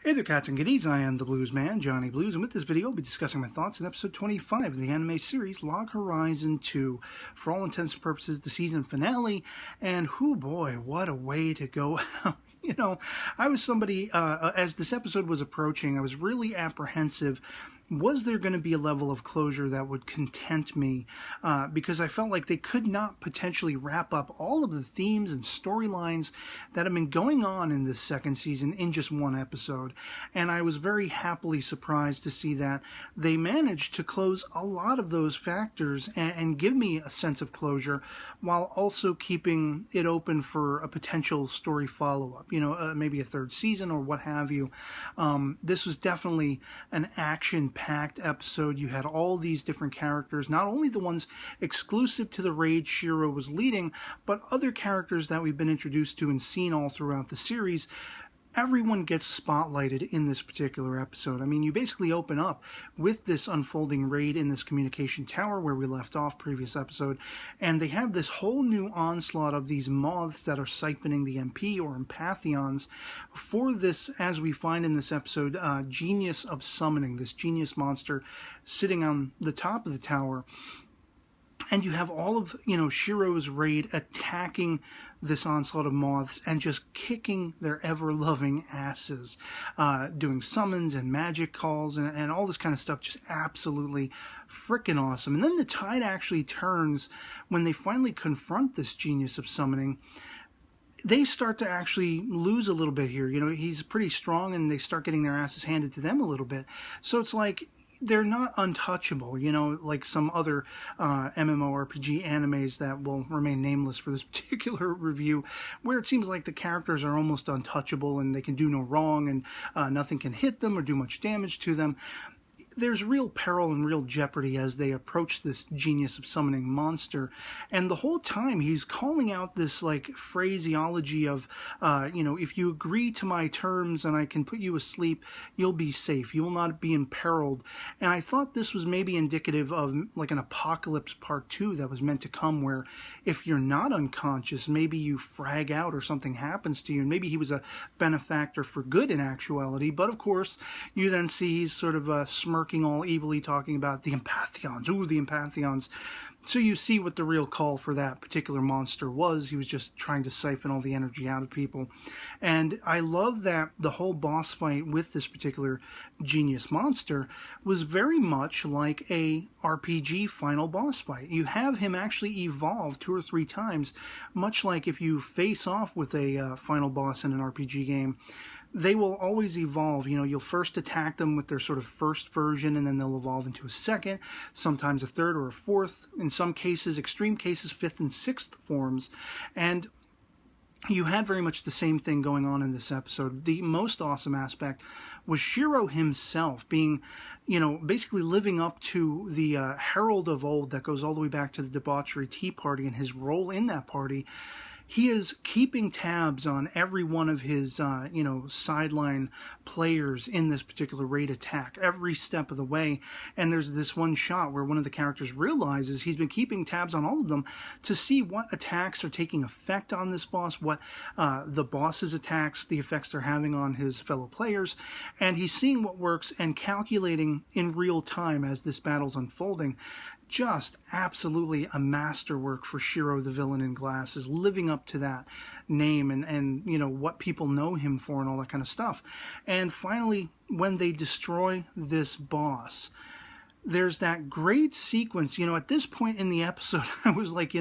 Hey there, cats and kitties. I am the Blues Man, Johnny Blues, and with this video, I'll be discussing my thoughts on episode 25 of the anime series Log Horizon 2. For all intents and purposes, the season finale, and whoo boy, what a way to go out. You know, I was somebody, as this episode was approaching, I was really apprehensive. Was there going to be a level of closure that would content me? Because I felt like they could not potentially wrap up all of the themes and storylines that have been going on in this second season in just one episode. And I was very happily surprised to see that they managed to close a lot of those factors and give me a sense of closure while also keeping it open for a potential story follow-up. You know, maybe a third season or what have you. This was definitely an action-packed episode. You had all these different characters, not only the ones exclusive to the raid Shiro was leading, but other characters that we've been introduced to and seen all throughout the series. Everyone gets spotlighted in this particular episode. I mean, you basically open up with this unfolding raid in this communication tower where we left off previous episode, and they have this whole new onslaught of these moths that are siphoning the MP or Empathions for this, as we find in this episode, genius of summoning, this genius monster sitting on the top of the tower. And you have all of, Shiro's raid attacking this onslaught of moths and just kicking their ever-loving asses, doing summons and magic calls and all this kind of stuff. Just absolutely freaking awesome. And then the tide actually turns when they finally confront this genius of summoning. They start to actually lose a little bit here. You know, he's pretty strong and they start getting their asses handed to them a little bit. So it's like they're not untouchable, like some other MMORPG animes that will remain nameless for this particular review, where it seems like the characters are almost untouchable and they can do no wrong and nothing can hit them or do much damage to them. There's real peril and real jeopardy as they approach this genius of summoning monster, and the whole time he's calling out this phraseology of, if you agree to my terms and I can put you asleep, you'll be safe. You will not be imperiled. And I thought this was maybe indicative of like an Apocalypse Part 2 that was meant to come, where if you're not unconscious, maybe you frag out or something happens to you, and maybe he was a benefactor for good in actuality. But of course, you then see he's sort of smirking all evilly, talking about the Empathions. Ooh, the Empathions. So you see what the real call for that particular monster was. He was just trying to siphon all the energy out of people. And I love that the whole boss fight with this particular genius monster was very much like a RPG final boss fight. You have him actually evolve 2 or 3 times, much like if you face off with a final boss in an RPG game. They will always evolve. You'll first attack them with their sort of first version, and then they'll evolve into a second, sometimes a third or a fourth, in some cases, extreme cases, 5th and 6th forms. And you had very much the same thing going on in this episode. The most awesome aspect was Shiro himself being, basically living up to the herald of old that goes all the way back to the debauchery tea party and his role in that party. He is keeping tabs on every one of his, sideline players in this particular raid attack, every step of the way. And there's this one shot where one of the characters realizes he's been keeping tabs on all of them to see what attacks are taking effect on this boss, what the boss's attacks, the effects they're having on his fellow players. And he's seeing what works and calculating in real time as this battle's unfolding. Just absolutely a masterwork for Shiro the Villain in Glasses, living up to that name and what people know him for and all that kind of stuff. And finally, when they destroy this boss, there's that great sequence. At this point in the episode, I was like,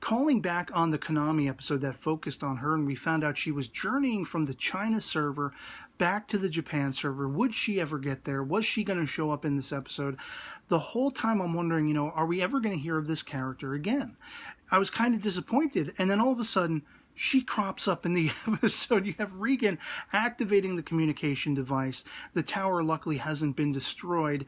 calling back on the Konami episode that focused on her, and we found out she was journeying from the China server back to the Japan server. Would she ever get there? Was she going to show up in this episode? The whole time I'm wondering, are we ever going to hear of this character again? I was kind of disappointed, and then all of a sudden, she crops up in the episode. You have Regan activating the communication device. The tower luckily hasn't been destroyed,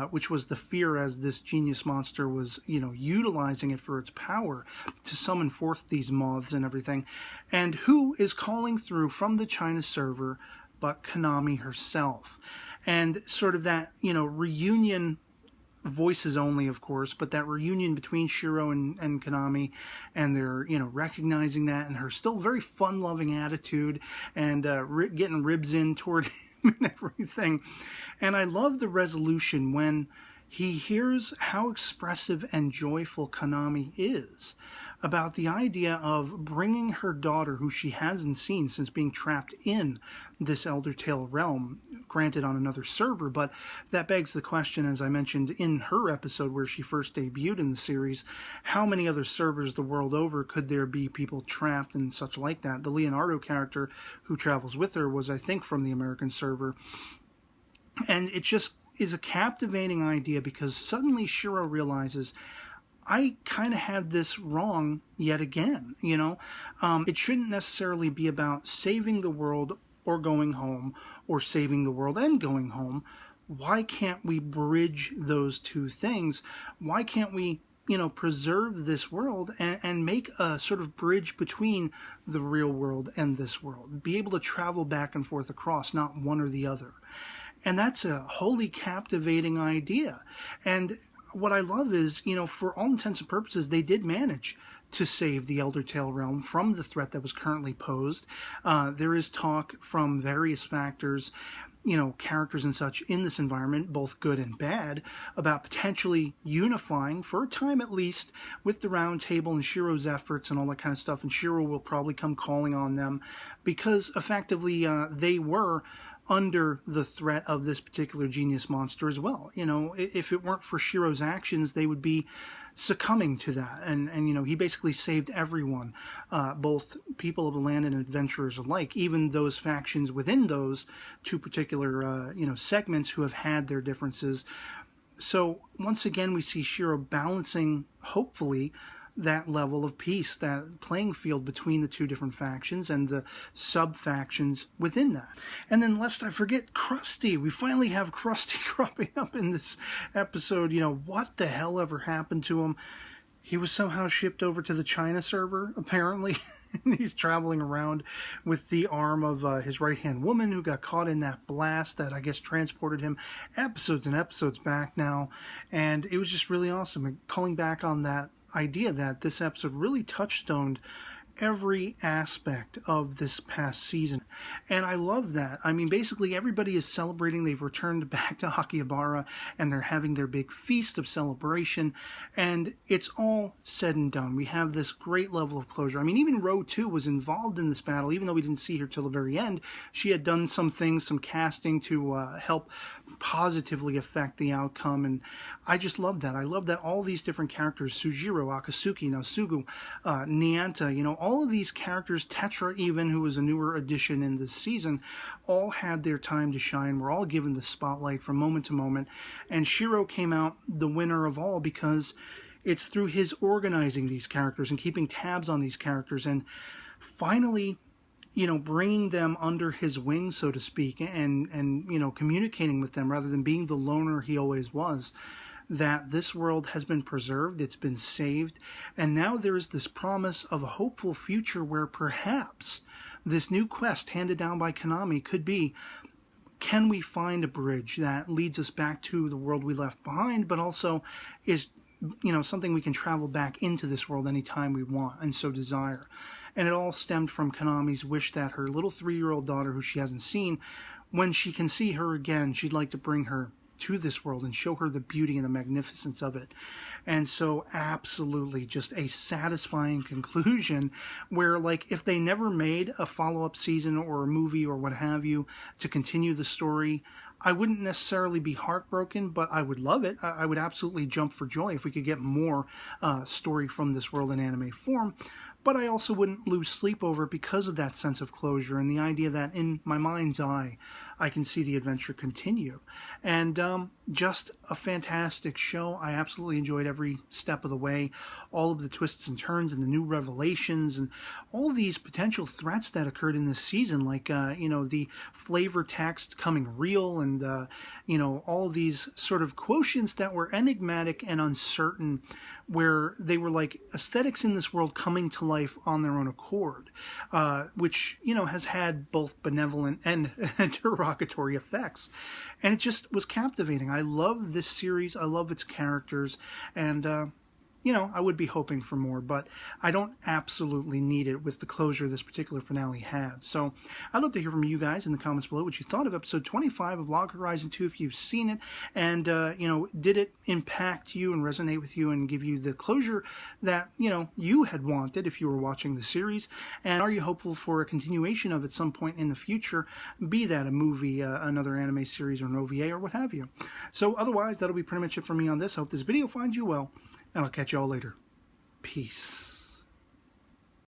which was the fear as this genius monster was, utilizing it for its power to summon forth these moths and everything. And who is calling through from the China server but Konami herself? And sort of that, reunion voices only, of course, but that reunion between Shiro and Konami, and they're, recognizing that, and her still very fun-loving attitude, and getting ribs in toward him and everything. And I love the resolution when he hears how expressive and joyful Konami is about the idea of bringing her daughter, who she hasn't seen since being trapped in this Elder Tale realm, granted on another server, but that begs the question, as I mentioned in her episode where she first debuted in the series, how many other servers the world over could there be people trapped and such like that? The Leonardo character who travels with her was, I think, from the American server. And it just is a captivating idea because suddenly Shiro realizes, I kind of had this wrong yet again, It shouldn't necessarily be about saving the world or going home, or saving the world and going home. Why can't we bridge those two things? Why can't we, preserve this world and make a sort of bridge between the real world and this world? Be able to travel back and forth across, not one or the other. And that's a wholly captivating idea. And what I love is, for all intents and purposes, they did manage to save the Elder Tale realm from the threat that was currently posed. There is talk from various factors, characters and such in this environment, both good and bad, about potentially unifying, for a time at least, with the Round Table and Shiro's efforts and all that kind of stuff. And Shiro will probably come calling on them because effectively they were under the threat of this particular genius monster as well. If it weren't for Shiro's actions, they would be succumbing to that. And he basically saved everyone, both people of the land and adventurers alike, even those factions within those two particular, segments who have had their differences. So once again, we see Shiro balancing, hopefully, that level of peace, that playing field between the two different factions and the sub-factions within that. And then lest I forget, Krusty. We finally have Krusty cropping up in this episode. What the hell ever happened to him? He was somehow shipped over to the China server, apparently. He's traveling around with the arm of his right-hand woman who got caught in that blast that I guess transported him episodes and episodes back now. And it was just really awesome. And calling back on that idea that this episode really touchstoned every aspect of this past season. And I love that. I mean, basically everybody is celebrating. They've returned back to Akihabara and they're having their big feast of celebration. And it's all said and done. We have this great level of closure. I mean, even Ro 2 was involved in this battle, even though we didn't see her till the very end. She had done some things, some casting to help positively affect the outcome. And I just love that. I love that all these different characters, Sujiro, Akatsuki, Naosugu, Nianta, all of these characters, Tetra even, who was a newer addition in this season, all had their time to shine. We're all given the spotlight from moment to moment. And Shiro came out the winner of all because it's through his organizing these characters and keeping tabs on these characters and finally, bringing them under his wing, so to speak, and communicating with them rather than being the loner he always was, that this world has been preserved, it's been saved, and now there is this promise of a hopeful future where perhaps this new quest handed down by Konami could be, can we find a bridge that leads us back to the world we left behind, but also is, something we can travel back into this world anytime we want and so desire. And it all stemmed from Konami's wish that her little 3-year-old daughter, who she hasn't seen, when she can see her again, she'd like to bring her to this world and show her the beauty and the magnificence of it. And so absolutely just a satisfying conclusion where, like, if they never made a follow-up season or a movie or what have you to continue the story, I wouldn't necessarily be heartbroken, but I would love it. I would absolutely jump for joy if we could get more story from this world in anime form. But I also wouldn't lose sleep over it because of that sense of closure and the idea that in my mind's eye, I can see the adventure continue. And just a fantastic show. I absolutely enjoyed every step of the way. All of the twists and turns and the new revelations and all these potential threats that occurred in this season, like, the flavor text coming real and, all of these sort of quotients that were enigmatic and uncertain, where they were like aesthetics in this world coming to life on their own accord, which, has had both benevolent and derogatory derogatory effects. And it just was captivating. I love this series. I love its characters. And, you know, I would be hoping for more, but I don't absolutely need it with the closure this particular finale had. So I'd love to hear from you guys in the comments below what you thought of episode 25 of Log Horizon 2 if you've seen it. And, you know, did it impact you and resonate with you and give you the closure that, you know, you had wanted if you were watching the series? And are you hopeful for a continuation of at some point in the future, be that a movie, another anime series, or an OVA, or what have you? So otherwise, that'll be pretty much it for me on this. I hope this video finds you well. And I'll catch you all later. Peace.